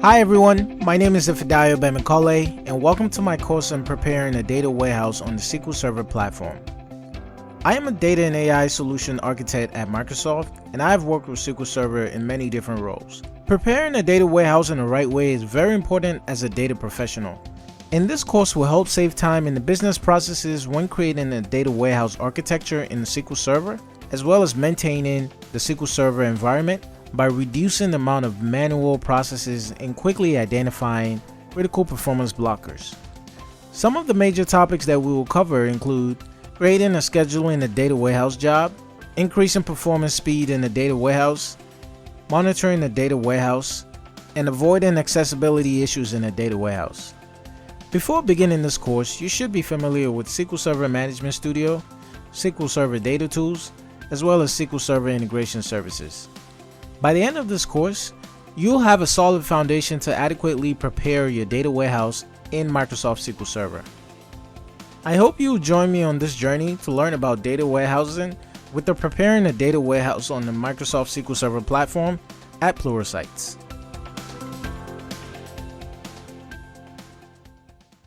Hi everyone, my name is Ifedayo Bamikole and welcome to my course on preparing a data warehouse on the SQL Server Platform. I am a data and AI solution architect at Microsoft and I have worked with SQL Server in many different roles. Preparing a data warehouse in the right way is very important as a data professional. And this course will help save time in the business processes when creating a data warehouse architecture in the SQL Server, as well as maintaining the SQL Server environment by reducing the amount of manual processes and quickly identifying critical performance blockers. Some of the major topics that we will cover include creating and scheduling a data warehouse job, increasing performance speed in the data warehouse, monitoring the data warehouse, and avoiding accessibility issues in the data warehouse. Before beginning this course, you should be familiar with SQL Server Management Studio, SQL Server Data Tools, as well as SQL Server Integration Services. By the end of this course, you'll have a solid foundation to adequately prepare your data warehouse in Microsoft SQL Server. I hope you'll join me on this journey to learn about data warehousing with the Preparing a Data Warehouse on the Microsoft SQL Server Platform at Pluralsight.